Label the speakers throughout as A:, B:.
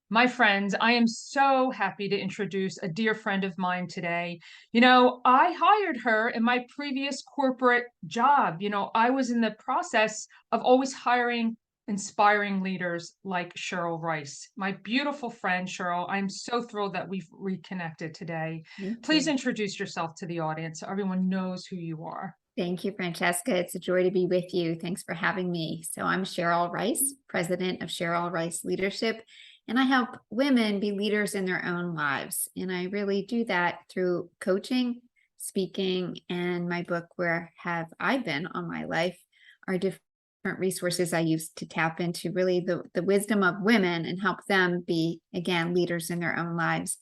A: My friends, I am so happy to introduce a dear friend of mine today. I hired her in my previous corporate job. I was in the process of always hiring inspiring leaders like Cheryl Rice. My beautiful friend, Cheryl, I'm so thrilled that we've reconnected today.
B: Thank
A: Please
B: you.
A: introduce yourself to the audience so everyone knows who you are.
B: Thank you, Francesca. It's a joy to be with you. Thanks for having me. So, I'm Cheryl Rice, president of Cheryl Rice Leadership, and I help women be leaders in their own lives. And I really do that through coaching, speaking, and my book, Where Have I Been All My Life, are different resources I use to tap into really the wisdom of women and help them be, again, leaders in their own lives.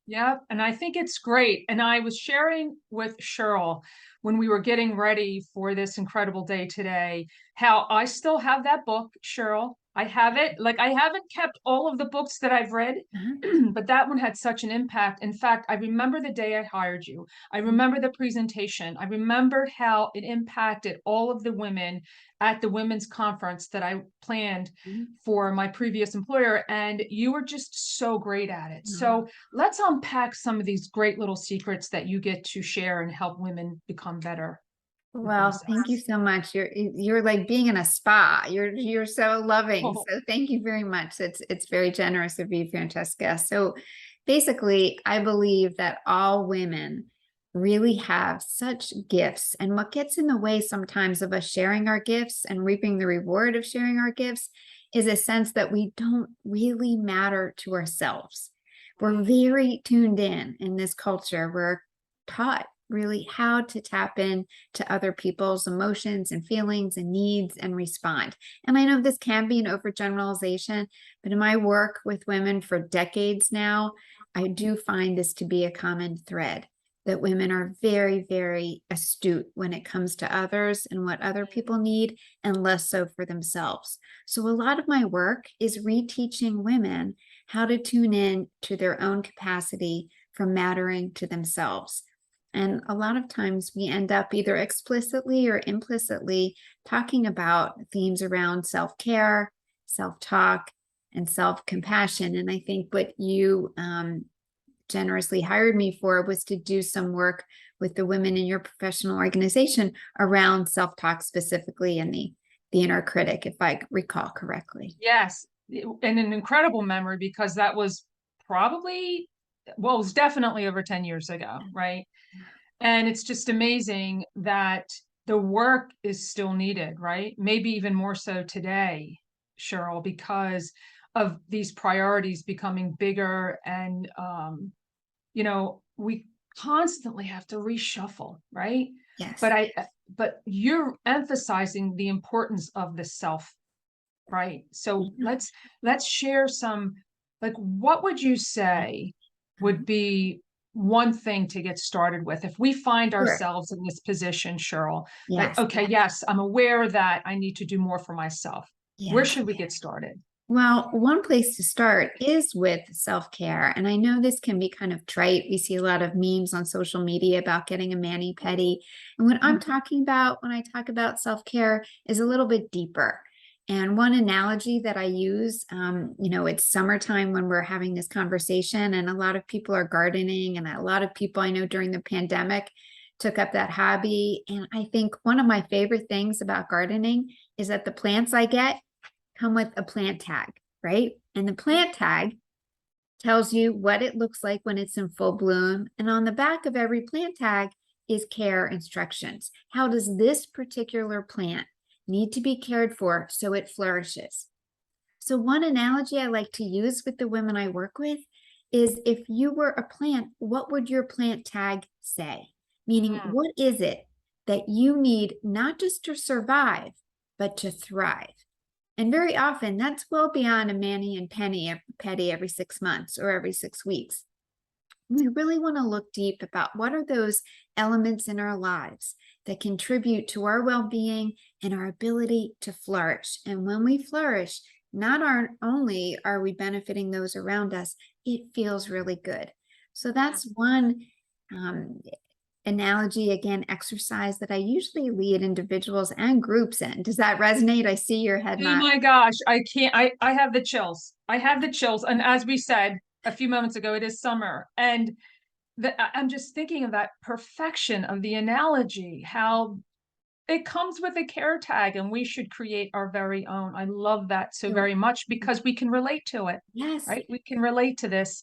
A: Yeah, and I think it's great. And I was sharing with Cheryl when we were getting ready for this incredible day today, how I still have that book, Cheryl. I have it. Like I haven't kept all of the books that I've read,
B: Uh-huh.
A: but that one had such an impact. In fact, I remember the day I hired you. I remember the presentation. I remembered how it impacted all of the women at the women's conference that I planned
B: Mhm.
A: for my previous employer. And you were just so great at it.
B: Mhm.
A: So let's unpack some of these great little secrets that you get to share and help women become better in the
B: Well, thank you
A: process.
B: so much. You're like being in a spa. You're so loving.
A: Oh,
B: So thank you very much. It's very generous of you, Francesca. So basically, I believe that all women really have such gifts. And what gets in the way sometimes of us sharing our gifts and reaping the reward of sharing our gifts is a sense that we don't really matter to ourselves. We're very tuned in this culture. We're taught really how to tap in to other people's emotions and feelings and needs and respond. And I know this can be an overgeneralization, but in my work with women for decades now, I do find this to be a common thread that women are very, very astute when it comes to others and what other people need, and less so for themselves. So, a lot of my work is reteaching women how to tune in to their own capacity for mattering to themselves. And a lot of times we end up either explicitly or implicitly talking about themes around self care, self talk, and self compassion. And I think what you generously hired me for was to do some work with the women in your professional organization around self talk specifically and the inner critic, if I recall correctly.
A: yes. And an incredible memory because that was probably, well, it was definitely over 10 years ago, right? And it's just amazing that the work is still needed, right? Maybe even more so today, Cheryl, because of these priorities becoming bigger and we constantly have to reshuffle, right? But
B: Yes.
A: I but you're emphasizing the importance of the self, right? So let's share some, like, what would you say would
B: Mhm.
A: be one thing to get started with if we find
B: Sure.
A: ourselves in this position, Cheryl, that
B: Yes.
A: okay, yes, I'm aware that I need to do more for myself. Where
B: Yeah.
A: should we get started?
B: Well, one place to start is with self care. And I know this can be kind of trite. We see a lot of memes on social media about getting a mani pedi. And what I'm talking about when I talk about self care is a little bit deeper. And one analogy that I use, it's summertime when we're having this conversation, and a lot of people are gardening, and a lot of people I know during the pandemic took up that hobby. And I think one of my favorite things about gardening is that the plants I get come with a plant tag, right? And the plant tag tells you what it looks like when it's in full bloom. And on the back of every plant tag is care instructions. How does this particular plant need to be cared for so it flourishes? So, one analogy I like to use with the women I work with is if you were a plant, what would your plant tag say? Meaning,
A: Mhm.
B: what is it that you need not just to survive, but to thrive? And very often that's well beyond a mani and pedi every 6 months or every 6 weeks. We really want to look deep about what are those elements in our lives that contribute to our well-being and our ability to flourish. And when we flourish, only are we benefiting those around us, it feels really good. So that's one um, analogy, again, exercise that I usually lead individuals and groups in. Does that resonate? I see your head
A: Oh
B: nod.
A: my gosh, I can't, I have the chills. I have the chills. And as we said a few moments ago, it is summer. And I'm just thinking of that perfection of the analogy, how it comes with a care tag and we should create our very own. I love that so very much because we can relate to it,
B: Yes.
A: right? We can relate to this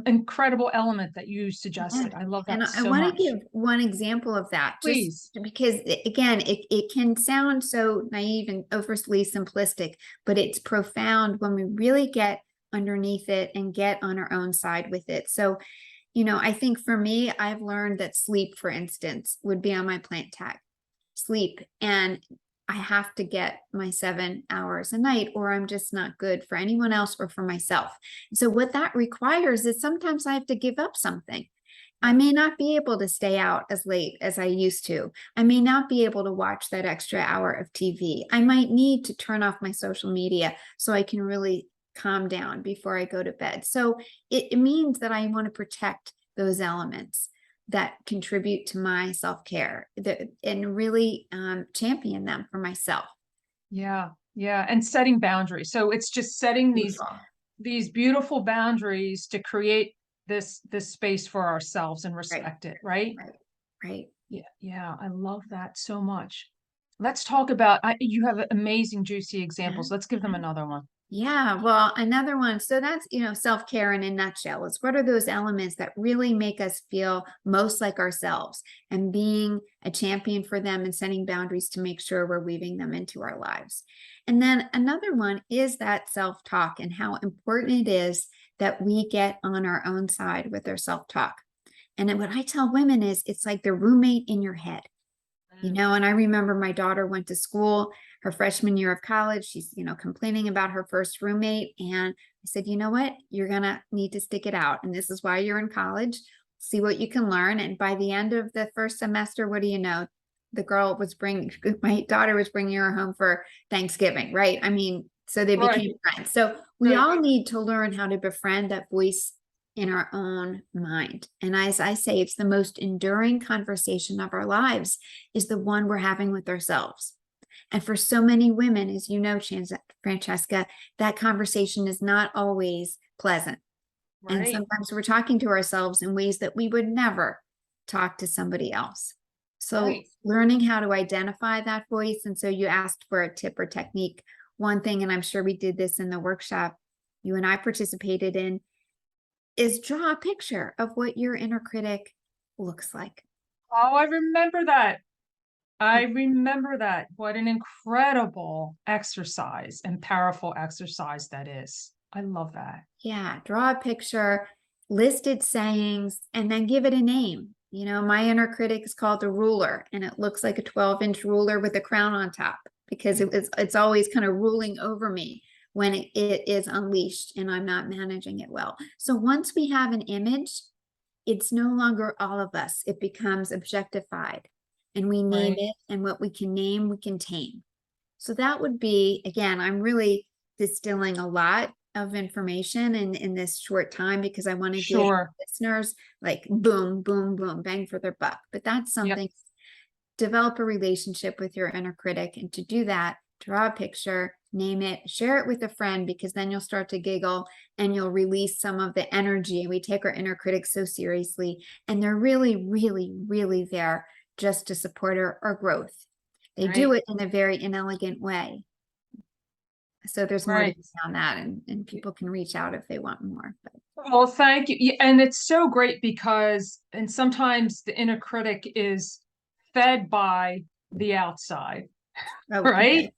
A: incredible element that you suggested. I love
B: And
A: that
B: I
A: so
B: want
A: much.
B: to give one example of that, just
A: Please.
B: because again, it can sound so naive and overly simplistic, but it's profound when we really get underneath it and get on our own side with it. So, I think for me, I've learned that sleep, for instance, would be on my plant tag. Sleep. And I have to get my 7 hours a night, or I'm just not good for anyone else or for myself. So what that requires is sometimes I have to give up something. I may not be able to stay out as late as I used to. I may not be able to watch that extra hour of TV. I might need to turn off my social media so I can really calm down before I go to bed. So it means that I want to protect those elements that contribute to my self-care and really champion them for myself.
A: Yeah. Yeah. And setting boundaries. So it's just setting
B: Beautiful.
A: these beautiful boundaries to create this space for ourselves and
B: Right,
A: respect it, right?
B: right.
A: Yeah, yeah, I love that so much. Let's talk about, you have amazing juicy examples. Let's give them another one.
B: Yeah, well, another one. So that's, self-care in a nutshell. Is what are those elements that really make us feel most like ourselves, and being a champion for them and setting boundaries to make sure we're weaving them into our lives. And then another one is that self-talk and how important it is that we get on our own side with our self-talk. And then what I tell women is it's like the roommate in your head. And I remember my daughter went to school her freshman year of college. She's, complaining about her first roommate. And I said, you know what? You're going to need to stick it out. And this is why you're in college. See what you can learn. And by the end of the first semester, what do you know? My daughter was bringing her home for Thanksgiving, right? I mean, so they
A: Right,
B: became friends. So we
A: right.
B: all need to learn how to befriend that voice in our own mind. And as I say, it's the most enduring conversation of our lives is the one we're having with ourselves. And for so many women, as you know, Francesca, that conversation is not always pleasant. And
A: Right.
B: sometimes we're talking to ourselves in ways that we would never talk to somebody else. So
A: Right.
B: learning how to identify that voice. And so you asked for a tip or technique. One thing, and I'm sure we did this in the workshop you and I participated in, is draw a picture of what your inner critic looks like.
A: Oh, I remember that. I remember that. What an incredible exercise and powerful exercise that is. I love that.
B: Yeah, draw a picture, list its sayings, and then give it a name. My inner critic is called the ruler, and it looks like a 12-inch ruler with a crown on top because it's always kind of ruling over me when it is unleashed and I'm not managing it well. So once we have an image, it's no longer all of us. It becomes objectified, and we name
A: Right.
B: it, and what we can name, we can tame. So that would be, again, I'm really distilling a lot of information in this short time because I want to give
A: Sure.
B: listeners like boom, boom, boom, bang for their buck. But that's
A: Yep.
B: something, develop a relationship with your inner critic. And to do that, draw a picture, name it, share it with a friend, because then you'll start to giggle and you'll release some of the energy. We take our inner critics so seriously, and they're really, really, really there just to support our growth. They do
A: Right.
B: it in a very inelegant way. So there's more to
A: Right.
B: be on that, and people can reach out if they want more. But
A: Well, thank you. Yeah, and it's so great because, and sometimes the inner critic is fed by the outside,
B: oh,
A: right?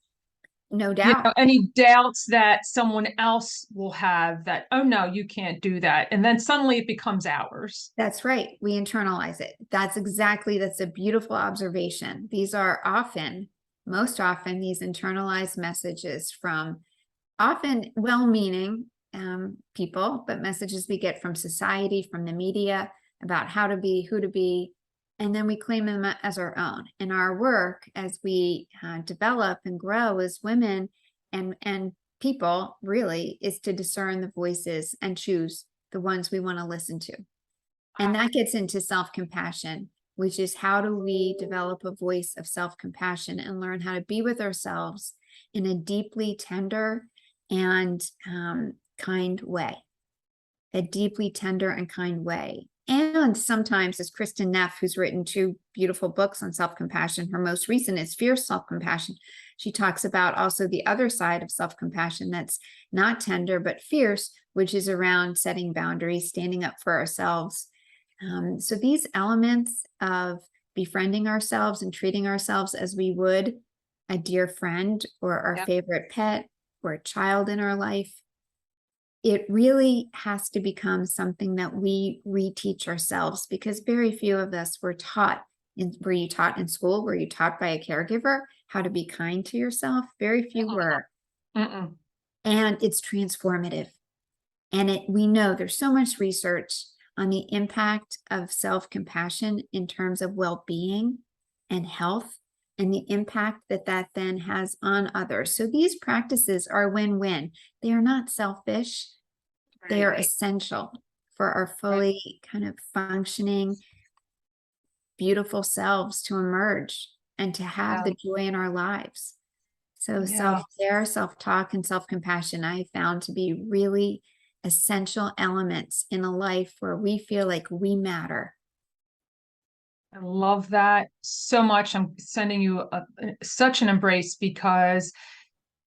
B: no doubt.
A: Any doubts that someone else will have that, oh no, you can't do that. And then suddenly it becomes ours.
B: That's right. We internalize it. That's a beautiful observation. These are most often, these internalized messages from often well-meaning people, but messages we get from society, from the media about how to be, who to be, and then we claim them as our own. And our work as we develop and grow as women and people really is to discern the voices and choose the ones we want to listen to. And that gets into self-compassion, which is how do we develop a voice of self-compassion and learn how to be with ourselves in a deeply tender and kind way, a deeply tender and kind way. And sometimes, as Kristen Neff, who's written 2 beautiful books on self-compassion, her most recent is Fierce Self-Compassion. She talks about also the other side of self-compassion that's not tender, but fierce, which is around setting boundaries, standing up for ourselves. So these elements of befriending ourselves and treating ourselves as we would a dear friend or our favorite pet or a child in our life, it really has to become something that we reteach ourselves, because very few of us were taught were you taught in school? Were you taught by a caregiver how to be kind to yourself? Very few were. And it's transformative. And we know there's so much research on the impact of self-compassion in terms of well-being and health, and the impact that that then has on others. So these practices are win-win. They are not selfish. They are essential for our fully kind of functioning, beautiful selves to emerge and to have the joy in our lives. So self-care, self-talk, and self-compassion, I found to be really essential elements in a life where we feel like we matter.
A: I love that so much. I'm sending you such an embrace, because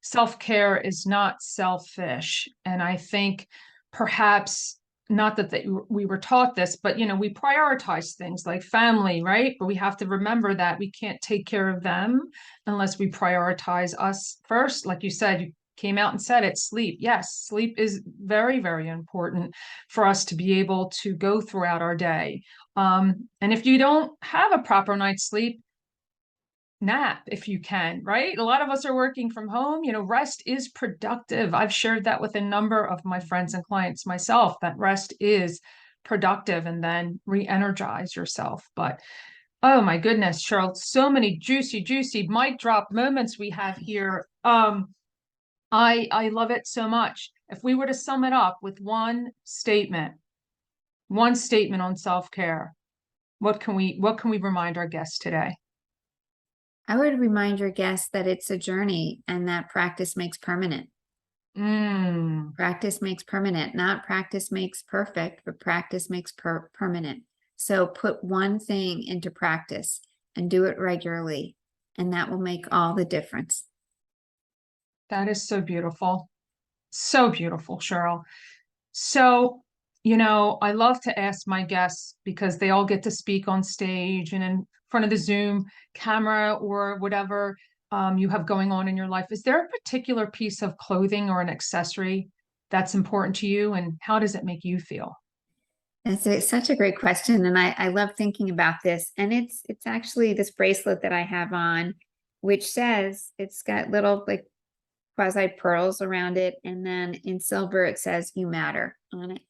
A: self-care is not selfish. And I think perhaps not that we were taught this, but we prioritize things like family, right? But we have to remember that we can't take care of them unless we prioritize us first. Like you said, you came out and said it, sleep. Yes, sleep is very, very important for us to be able to go throughout our day. And if you don't have a proper night's sleep, nap if you can, right? A lot of us are working from home. Rest is productive. I've shared that with a number of my friends and clients myself, that rest is productive, and then re-energize yourself. But oh my goodness, Cheryl, so many juicy mic drop moments we have here. I love it so much. If we were to sum it up with one statement on self-care, what can we remind our guests today?
B: I would remind your guests that it's a journey and that practice makes permanent. Practice makes permanent, not practice makes perfect, but practice makes permanent. So put one thing into practice and do it regularly, and that will make all the difference.
A: That is so beautiful. So beautiful, Cheryl. So, I love to ask my guests, because they all get to speak on stage and in front of the Zoom camera or whatever you have going on in your life. Is there a particular piece of clothing or an accessory that's important to you, and how does it make you feel?
B: That's such a great question. And I love thinking about this. And it's actually this bracelet that I have on, which says, it's got little like quasi pearls around it. And then in silver, it says "You matter" on it.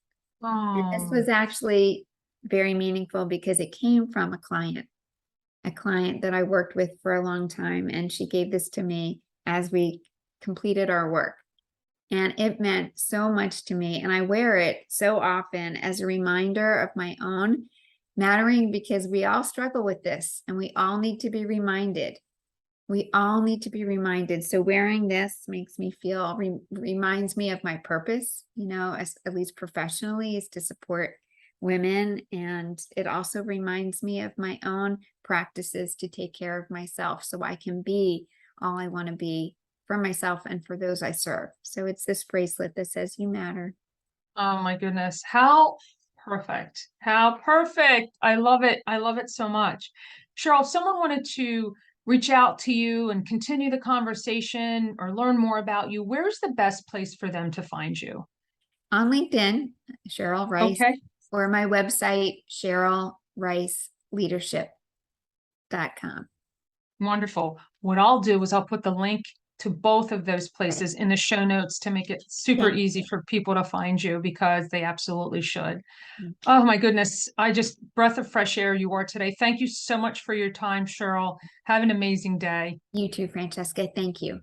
B: And this was actually very meaningful because it came from a client that I worked with for a long time. And she gave this to me as we completed our work. And it meant so much to me. And I wear it so often as a reminder of my own mattering, because we all struggle with this and we all need to be reminded. We all need to be reminded. So wearing this makes me feel, reminds me of my purpose, at least professionally, is to support women. And it also reminds me of my own practices to take care of myself so I can be all I want to be for myself and for those I serve. So it's this bracelet that says "You matter."
A: Oh my goodness. How perfect. How perfect. I love it. I love it so much. Cheryl, if someone wanted to reach out to you and continue the conversation or learn more about you, where's the best place for them to find you?
B: On LinkedIn, Cheryl Rice,
A: Okay.
B: or my website, CherylRiceLeadership.com.
A: Wonderful. What I'll do is I'll put the link to both of those places in the show notes to make it super easy for people to find you, because they absolutely should. Oh my goodness. Breath of fresh air you are today. Thank you so much for your time, Cheryl. Have an amazing day.
B: You too, Francesca. Thank you.